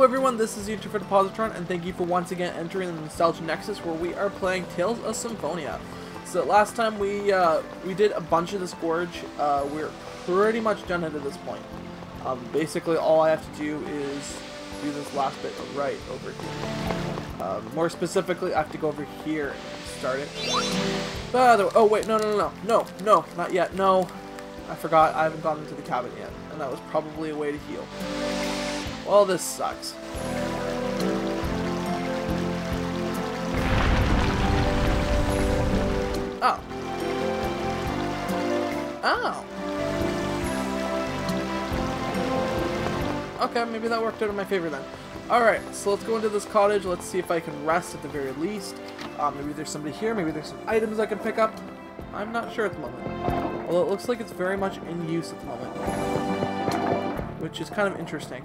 everyone, this is the Introverted Positron, and thank you for once again entering the Nostalgia Nexus, where we are playing Tales of Symphonia. So last time we did a bunch of this gorge. We're pretty much done it at this point. Basically, all I have to do is do this last bit right over here. More specifically, I have to go over here and start it. Oh wait, no, not yet. No, I forgot. I haven't gotten into the cabin yet, and that was probably a way to heal. Well, this sucks. Oh. Oh. Okay, maybe that worked out in my favor then. Alright, so let's go into this cottage. Let's see if I can rest at the very least. Maybe there's somebody here. Maybe there's some items I can pick up. I'm not sure at the moment. Well, it looks like it's very much in use at the moment, which is kind of interesting.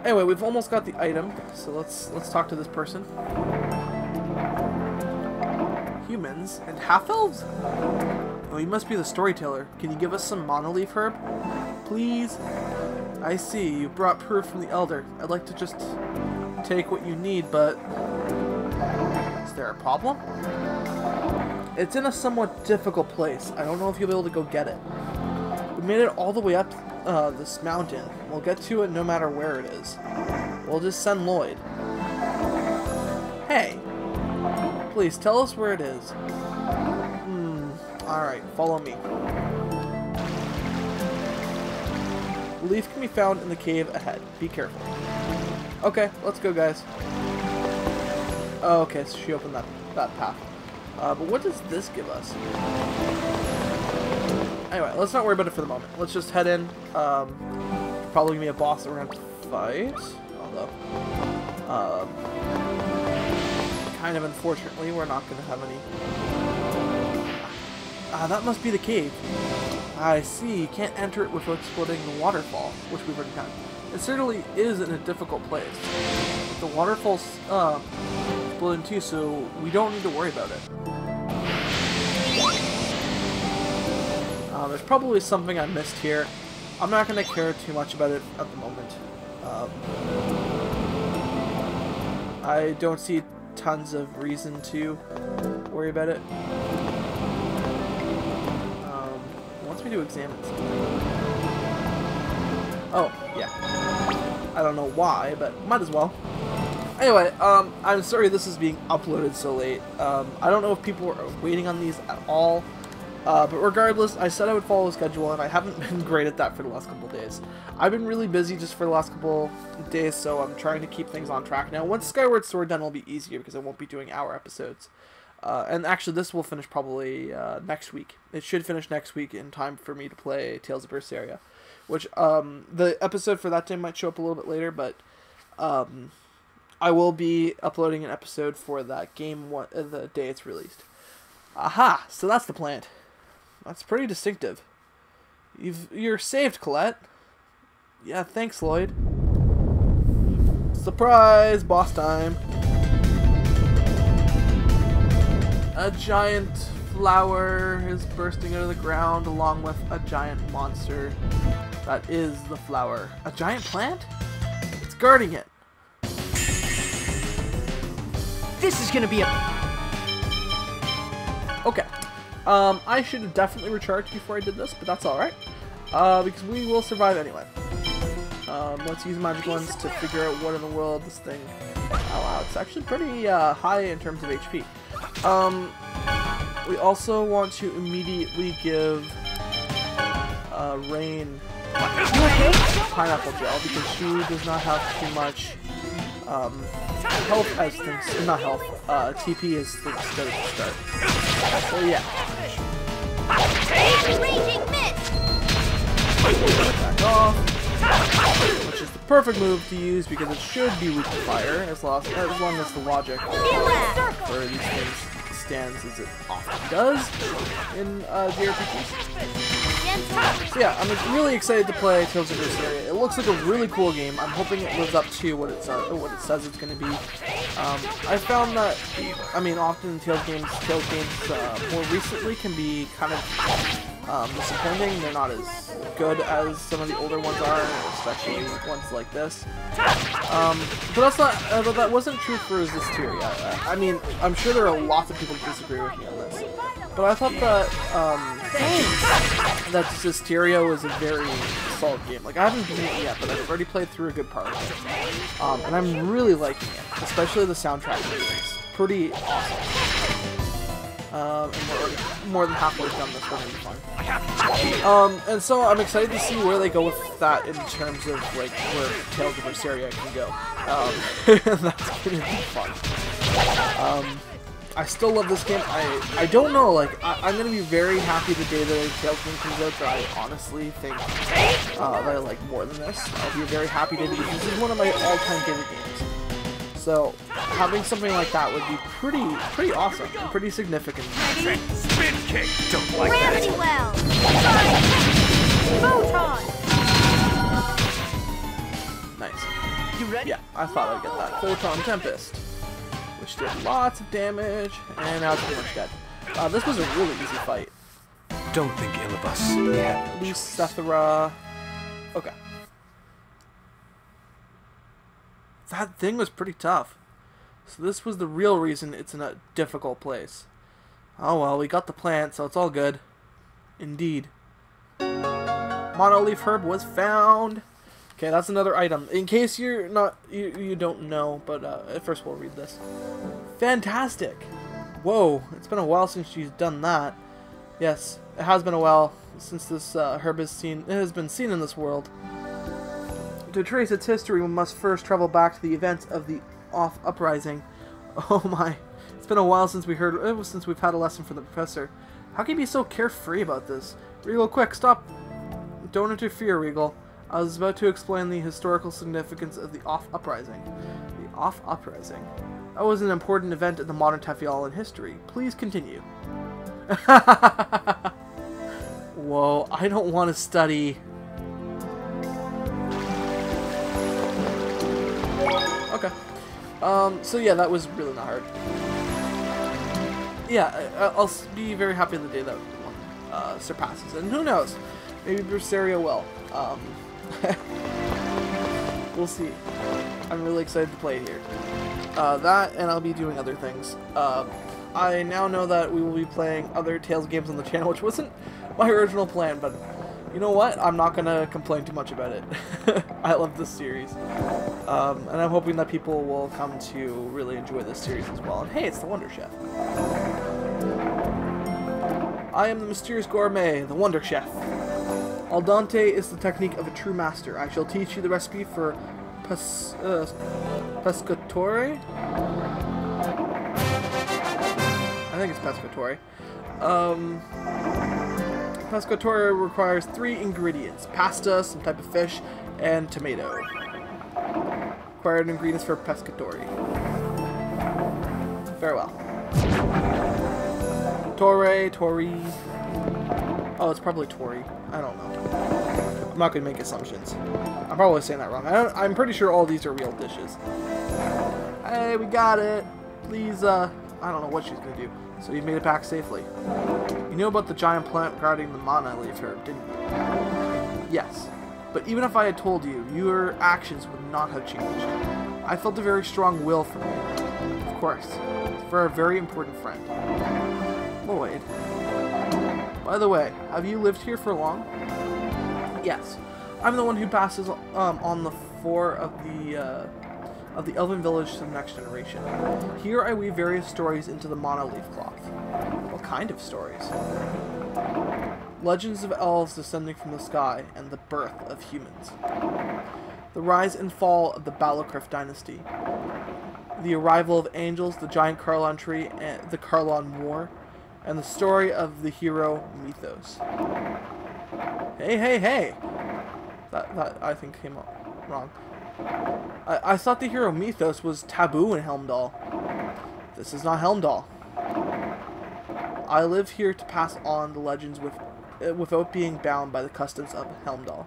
Anyway, we've almost got the item, so let's talk to this person. Humans and half-elves? Oh, you must be the storyteller. Can you give us some monolith herb? Please? I see, you brought proof from the elder. I'd like to just take what you need, but... is there a problem? It's in a somewhat difficult place. I don't know if you'll be able to go get it. We made it all the way up this mountain. We'll get to it no matter where it is. We'll just send Lloyd. Hey! Please, tell us where it is. Alright, follow me. The leaf can be found in the cave ahead. Be careful. Okay, let's go, guys. Oh, okay, so she opened that path. But what does this give us? Anyway, let's not worry about it for the moment. Let's just head in. Probably gonna be a boss that we're gonna have to fight. Although, kind of unfortunately, we're not gonna have any. That must be the cave. I see. You can't enter it without exploding the waterfall, which we've already done. It certainly is in a difficult place. But the waterfall's exploding too, so we don't need to worry about it. There's probably something I missed here. I'm not going to care too much about it at the moment. I don't see tons of reason to worry about it. Wants me to examine something. Oh, yeah. I don't know why, but might as well. Anyway, I'm sorry this is being uploaded so late. I don't know if people are waiting on these at all. But regardless, I said I would follow a schedule, and I haven't been great at that for the last couple of days. I've been really busy just for the last couple of days, so I'm trying to keep things on track now. Once Skyward Sword done, it'll be easier because I won't be doing hour episodes. And actually, this will finish probably next week. It should finish next week in time for me to play Tales of Berseria, which the episode for that day might show up a little bit later, but I will be uploading an episode for that game the day it's released. Aha! So that's the plant. That's pretty distinctive. You're saved, Colette. Yeah, thanks, Lloyd. Surprise! Boss time. A giant flower is bursting out of the ground along with a giant monster. That is the flower. A giant plant? It's guarding it. This is gonna be a... Okay. I should have definitely recharged before I did this, but that's alright. Because we will survive anyway. Let's use magic ones to figure out what in the world this thing... Oh wow, it's actually pretty high in terms of HP. We also want to immediately give Rain pineapple gel, because she does not have too much health as things... Not health, TP as things start to start. So yeah. Back off. Which is the perfect move to use because it should be weak to fire as long as the logic for these things stands as it often does in JRPGs. So yeah, I'm really excited to play Tales of Berseria. It looks like a really cool game. I'm hoping it lives up to what it says it's going to be. I found that, I mean, often Tales games more recently can be kind of disappointing. They're not as good as some of the older ones are, especially ones like this. But that wasn't true for Zestiria. I mean, I'm sure there are lots of people who disagree with me on this, but I thought that that Zestiria was a very solid game. Like, I haven't beaten it yet, but I've already played through a good part of it, and I'm really liking it, especially the soundtrack. It's pretty awesome. And we're already more than halfway done this, we're gonna be fine. And so I'm excited to see where they go with that in terms of like where Tales of Berseria can go. That's gonna be fun. I still love this game. I don't know, like I'm gonna be very happy the day that a Tales game comes out that I honestly think that I like more than this. I'll be a very happy day because this is one of my all-time favorite games. So having something like that would be pretty awesome and pretty significant. Spin kick. Don't like that. Well. Positron. Nice. You ready? Yeah, I thought I'd get that. Photon Tempest, which did lots of damage, and now it's pretty much dead. This was a really easy fight. Don't think ill of us. Yeah. Lucethera. Okay. That thing was pretty tough. So this was the real reason it's in a difficult place. Oh well, we got the plant, so it's all good. Indeed. Monoleaf herb was found. Okay, that's another item. In case you're not, you don't know, but first we'll read this. Fantastic. Whoa, it's been a while since she's done that. Yes, it has been a while since this herb has been seen in this world. To trace its history, we must first travel back to the events of the Uprising. Oh my, it's been a while since we've had a lesson from the professor. How can you be so carefree about this? Regal, quick, stop! Don't interfere, Regal. I was about to explain the historical significance of the Uprising. The Uprising? That was an important event in the modern Teffialan history. Please continue. Whoa, I don't want to study. Okay. So yeah, that was really not hard. Yeah, I'll be very happy the day that one surpasses. And who knows? Maybe Berseria will. We'll see. I'm really excited to play here. That, and I'll be doing other things. I now know that we will be playing other Tales games on the channel, which wasn't my original plan, but you know what? I'm not going to complain too much about it. I love this series. And I'm hoping that people will come to really enjoy this series as well. And hey, it's the Wonder Chef. I am the mysterious gourmet, the Wonder Chef. Al dente is the technique of a true master. I shall teach you the recipe for pescatore. I think it's pescatore. Pescatore requires 3 ingredients: pasta, some type of fish, and tomato. Required ingredients for pescatore. Farewell. Tori. Oh, it's probably Tori. I don't know. I'm not going to make assumptions. I'm probably saying that wrong. I'm pretty sure all these are real dishes. Hey, we got it. Please, I don't know what she's going to do. So you made it back safely. You knew about the giant plant guarding the Monoleaf herb, didn't you? Yes. But even if I had told you, your actions would not have changed. I felt a very strong will from you. Of course. For a very important friend. Lloyd. By the way, have you lived here for long? Yes. I'm the one who passes on the 4 of the Elven Village to the next generation. Here I weave various stories into the Monoleaf cloth. What kind of stories? Legends of elves descending from the sky and the birth of humans. The rise and fall of the Balocryph dynasty. The arrival of angels, the giant Carlon tree, and the Carlon War, and the story of the hero Mythos. Hey! That I think came out wrong. I thought the hero Mythos was taboo in Helmdall. This is not Helmdall. I live here to pass on the legends without being bound by the customs of Heimdall.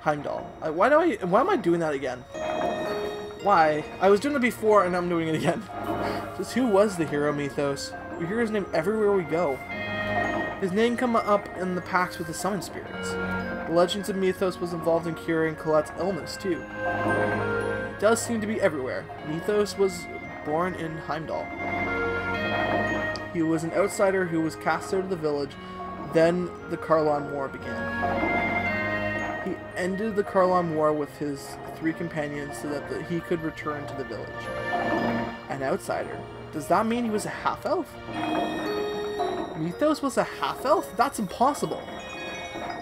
Why am I doing that again? Why? I was doing it before and I'm doing it again. Just who was the hero Mythos? We hear his name everywhere we go. His name come up in the pacts with the summon spirits. The Legends of Mythos was involved in curing Colette's illness, too. He does seem to be everywhere. Mythos was born in Heimdall. He was an outsider who was cast out of the village. Then the Karlan War began. He ended the Karlan War with his 3 companions so that he could return to the village. An outsider? Does that mean he was a half-elf? Mythos was a half-elf? That's impossible.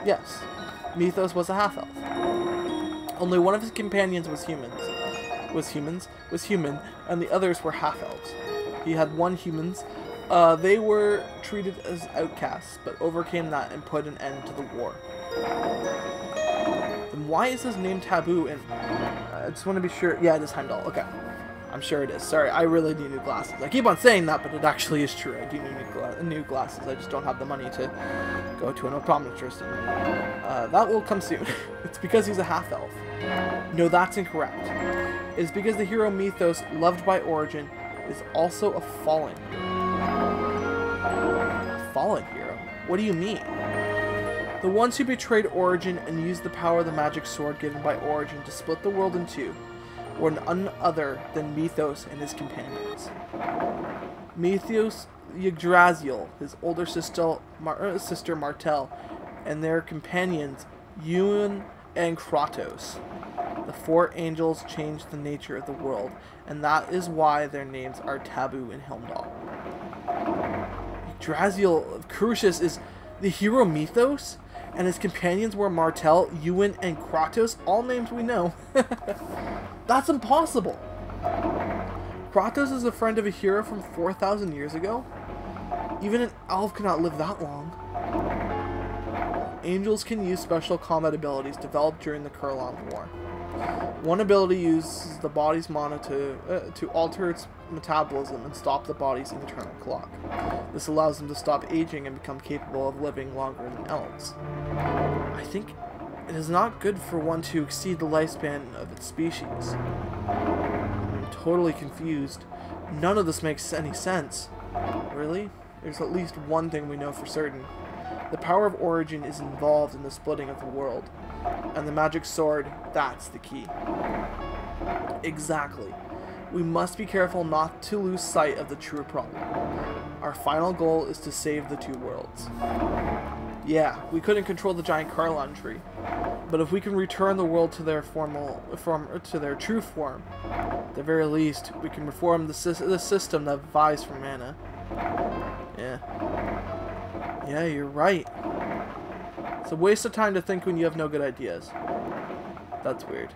Yes, Mythos was a half-elf. Only one of his companions was human, and the others were half-elves. He had 1 humans. They were treated as outcasts, but overcame that and put an end to the war. Then why is his name taboo? And I just want to be sure. Yeah, it is Heimdall. Okay. I'm sure it is. Sorry, I really need new glasses. I keep on saying that, but it actually is true. I do need new glasses. I just don't have the money to go to an optometrist. And, that will come soon. It's because he's a half-elf. No, that's incorrect. It's because the hero Mythos, loved by Origin, is also a fallen hero. A fallen hero? What do you mean? The ones who betrayed Origin and used the power of the magic sword given by Origin to split the world in 2 were none other than Mythos and his companions. Mythos Yggdrasil, his older sister Martel, and their companions Ewan and Kratos. The 4 angels changed the nature of the world, and that is why their names are taboo in Heimdall. Yggdrasil of Crucius is the hero Mythos, and his companions were Martel, Ewan, and Kratos, all names we know. That's impossible! Kratos is a friend of a hero from 4,000 years ago? Even an elf cannot live that long. Angels can use special combat abilities developed during the Karlan War. One ability uses the body's mana to alter its metabolism and stop the body's internal clock. This allows them to stop aging and become capable of living longer than elves. I think it is not good for one to exceed the lifespan of its species. I'm totally confused. None of this makes any sense. Really? There's at least one thing we know for certain. The power of Origin is involved in the splitting of the world. And the magic sword, that's the key. Exactly. We must be careful not to lose sight of the true problem. Our final goal is to save the 2 worlds. Yeah, we couldn't control the giant Karlan tree, but if we can return the world to their true form, at the very least, we can reform the system that vies for mana. Yeah, you're right. It's a waste of time to think when you have no good ideas. That's weird.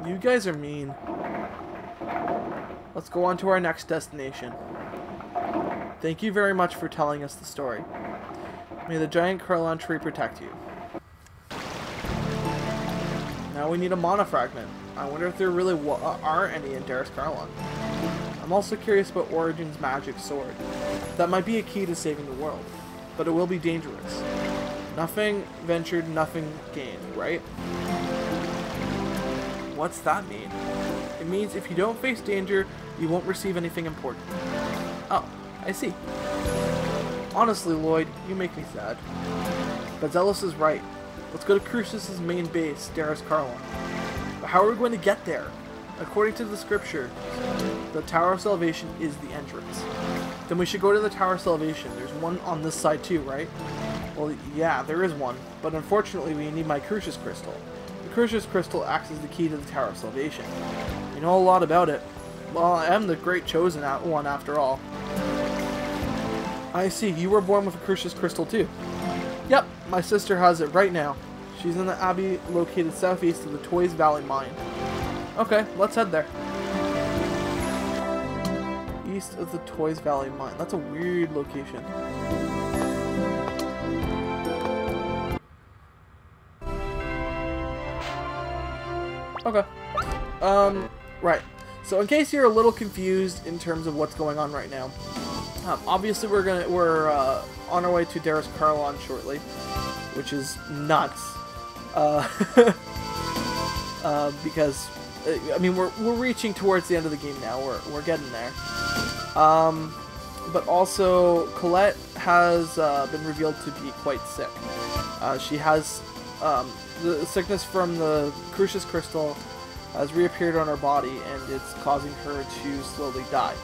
You guys are mean. Let's go on to our next destination. Thank you very much for telling us the story. May the giant Karlan tree protect you. Now we need a mana fragment. I wonder if there really are any in Darus Karlan. I'm also curious about Origin's magic sword. That might be a key to saving the world, but it will be dangerous. Nothing ventured, nothing gained, right? What's that mean? It means if you don't face danger, you won't receive anything important. Oh, I see. Honestly, Lloyd, you make me sad. But Zealous is right. Let's go to Crucius's main base, Darus Karlan. But how are we going to get there? According to the scripture, the Tower of Salvation is the entrance. Then we should go to the Tower of Salvation. There's one on this side too, right? Well, yeah, there is one. But unfortunately, we need my Crucius Crystal. The Crucius Crystal acts as the key to the Tower of Salvation. You know a lot about it. Well, I am the great chosen one after all. I see, you were born with a Crucius Crystal too. Yep, my sister has it right now. She's in the abbey located southeast of the Toys Valley mine. Okay, let's head there. East of the Toys Valley mine. That's a weird location. Okay. Right. So in case you're a little confused in terms of what's going on right now, obviously we're on our way to Darus Karlan shortly, which is nuts. Because I mean we're reaching towards the end of the game now. We're getting there. but also Colette has been revealed to be quite sick. She has the sickness from the Crucius Crystal has reappeared on her body, and it's causing her to slowly die.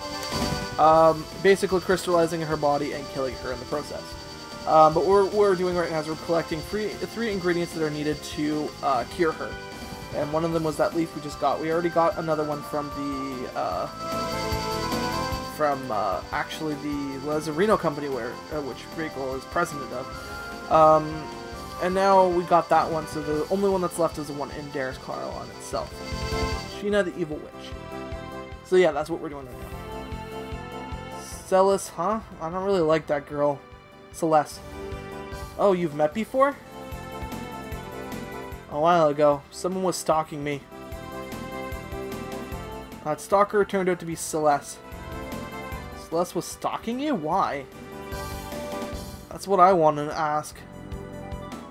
Basically crystallizing her body and killing her in the process. But what we're doing right now is we're collecting three ingredients that are needed to cure her. And one of them was that leaf we just got. We already got another one from the actually the Lazzarino company, which Regal is president of. And now we got that one, so the only one that's left is the one in Darius Carl itself. Sheena the Evil Witch. So yeah, that's what we're doing right now. Celis, huh? I don't really like that girl. Celeste. Oh, you've met before? A while ago, someone was stalking me. That stalker turned out to be Celeste. Celeste was stalking you? Why? That's what I wanted to ask.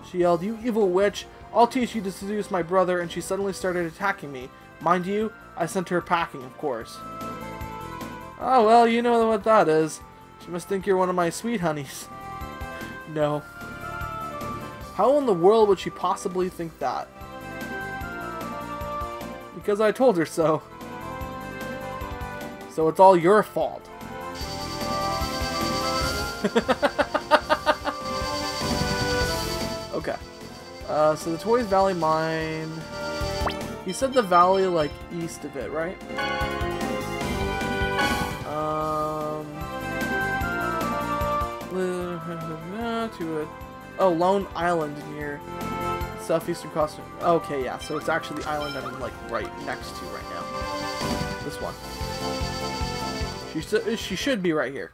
She yelled, "You evil witch! I'll teach you to seduce my brother," and she suddenly started attacking me. Mind you, I sent her packing, of course. Oh, well, you know what that is. She must think you're one of my sweet honeys. No. How in the world would she possibly think that? Because I told her so. So it's all your fault. Okay. So the Toys Valley mine... You said the valley, like, east of it, right? To it. Oh, Lone Island near southeastern Costa. Okay, yeah, so it's actually the island I'm, like, right next to right now. This one. She should be right here.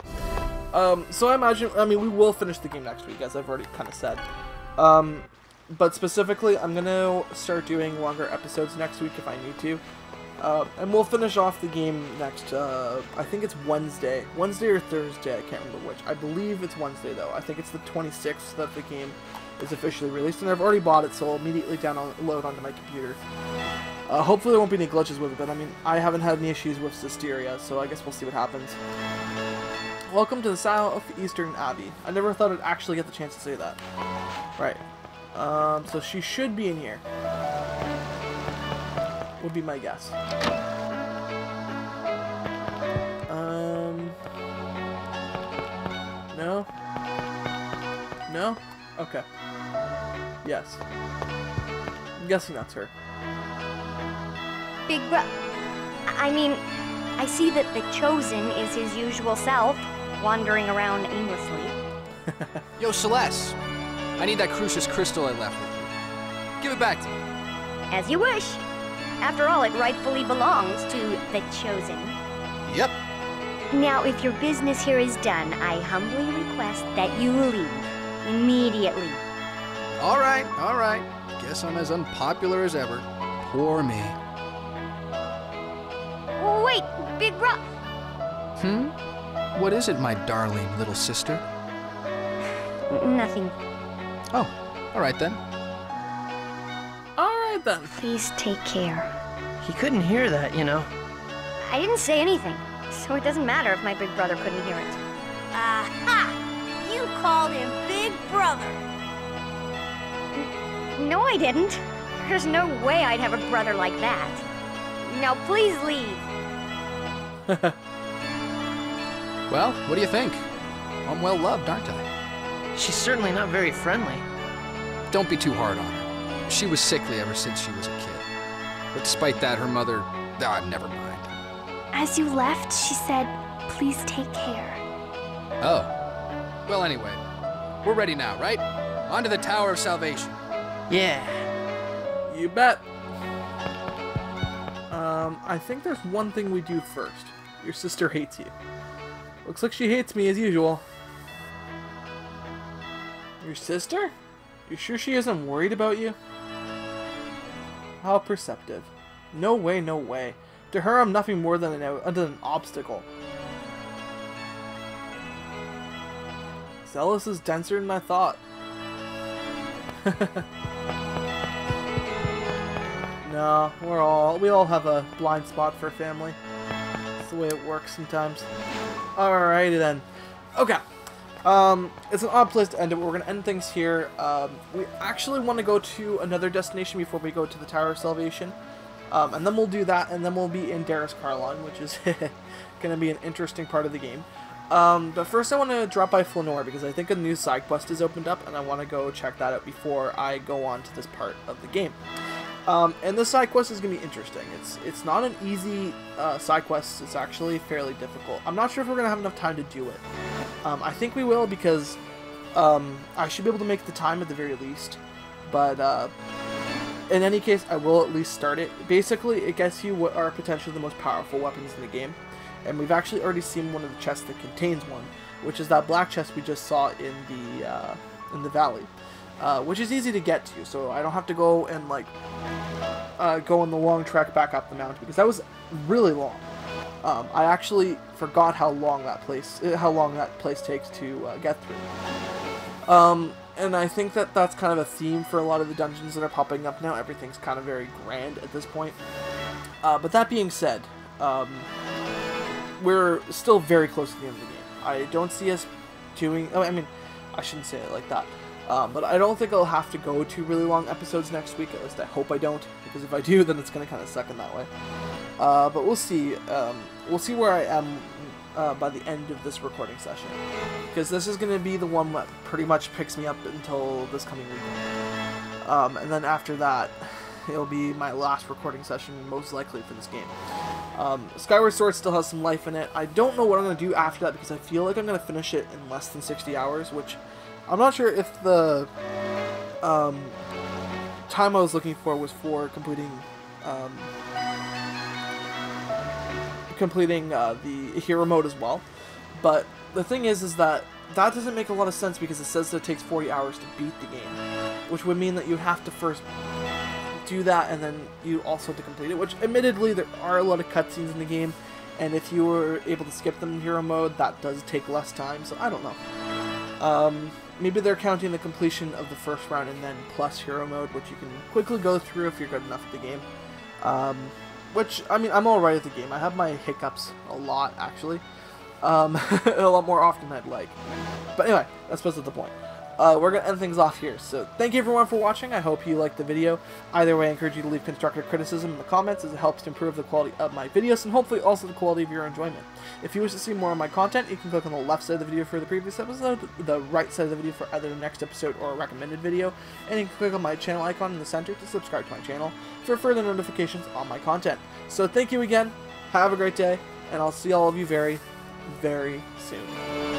So I imagine, we will finish the game next week, as I've already kind of said. But specifically, I'm going to start doing longer episodes next week if I need to. And we'll finish off the game next, I think it's Wednesday. Wednesday or Thursday, I can't remember which. I believe it's Wednesday, though. I think it's the 26th that the game is officially released. And I've already bought it, so I'll immediately download onto my computer. Hopefully there won't be any glitches with it, but I haven't had any issues with Systeria, so I guess we'll see what happens. Welcome to the Southeastern Abbey. I never thought I'd actually get the chance to say that. Right. So she should be in here. Would be my guess. No? No? Okay. Yes. I'm guessing that's her. Big Bro... I see that the Chosen is his usual self, wandering around aimlessly. Yo, Celeste. I need that Crucius Crystal I left with you. Give it back to me. As you wish. After all, it rightfully belongs to the Chosen. Yep. Now, if your business here is done, I humbly request that you leave. Immediately. All right. Guess I'm as unpopular as ever. Poor me. Oh, wait, Big Bro... What is it, my darling little sister? Nothing. Oh, all right then. Alright then. Please take care. He couldn't hear that, you know. I didn't say anything, so it doesn't matter if my big brother couldn't hear it. Aha! You called him Big Brother. No, I didn't. There's no way I'd have a brother like that. Now, please leave. Well, what do you think? I'm well loved, aren't I? She's certainly not very friendly. Don't be too hard on her. She was sickly ever since she was a kid. But despite that, her mother... never mind. As you left, she said, "Please take care." Oh. Well, anyway. We're ready now, right? On to the Tower of Salvation. Yeah. You bet. I think there's one thing we do first. Your sister hates you. Looks like she hates me as usual. Your sister? You sure she isn't worried about you? How perceptive. No way, no way. To her, I'm nothing more than an obstacle. Zealous is denser than I thought. No, we all have a blind spot for family. That's the way it works sometimes. Alrighty then. Okay. It's an odd place to end it, but we're going to end things here. We actually want to go to another destination before we go to the Tower of Salvation. And then we'll do that, and then we'll be in Darris Carlon, which is going to be an interesting part of the game. But first I want to drop by Flanor, because I think a new side quest has opened up, and I want to go check that out before I go on to this part of the game. And this side quest is going to be interesting. It's not an easy side quest. It's actually fairly difficult. I'm not sure if we're going to have enough time to do it. I think we will, because I should be able to make the time at the very least. But in any case, I will at least start it. Basically, it gets you what are potentially the most powerful weapons in the game. And we've actually already seen one of the chests that contains one, which is that black chest we just saw in the valley. Which is easy to get to, so I don't have to go and like go on the long trek back up the mountain, because that was really long. I actually forgot how long that place takes to get through. And I think that that's kind of a theme for a lot of the dungeons that are popping up now. Everything's kind of very grand at this point. But that being said, we're still very close to the end of the game. I don't see us doing... I mean, I shouldn't say it like that. But I don't think I'll have to go to really long episodes next week. At least I hope I don't, because if I do, then it's going to kind of suck in that way. But we'll see. We'll see where I am by the end of this recording session, because this is going to be the one that pretty much picks me up until this coming weekend. And then after that, it'll be my last recording session, most likely, for this game. Skyward Sword still has some life in it. I don't know what I'm going to do after that, because I feel like I'm going to finish it in less than 60 hours, which I'm not sure if the time I was looking for was for completing the hero mode as well. But the thing is that doesn't make a lot of sense, because it says that it takes 40 hours to beat the game, which would mean that you have to first do that, and then you also have to complete it, which admittedly there are a lot of cutscenes in the game, and if you were able to skip them in hero mode, that does take less time, so I don't know. Maybe they're counting the completion of the first round and then plus hero mode, which you can quickly go through if you're good enough at the game. Which, I mean, I'm alright at the game. I have my hiccups a lot, actually. A lot more often than I'd like. But anyway, that's beside the point. We're going to end things off here. So thank you everyone for watching. I hope you liked the video. Either way, I encourage you to leave constructive criticism in the comments, as it helps to improve the quality of my videos and hopefully also the quality of your enjoyment. If you wish to see more of my content, you can click on the left side of the video for the previous episode, the right side of the video for either the next episode or a recommended video, and you can click on my channel icon in the center to subscribe to my channel for further notifications on my content. So thank you again, have a great day, and I'll see all of you very, very soon.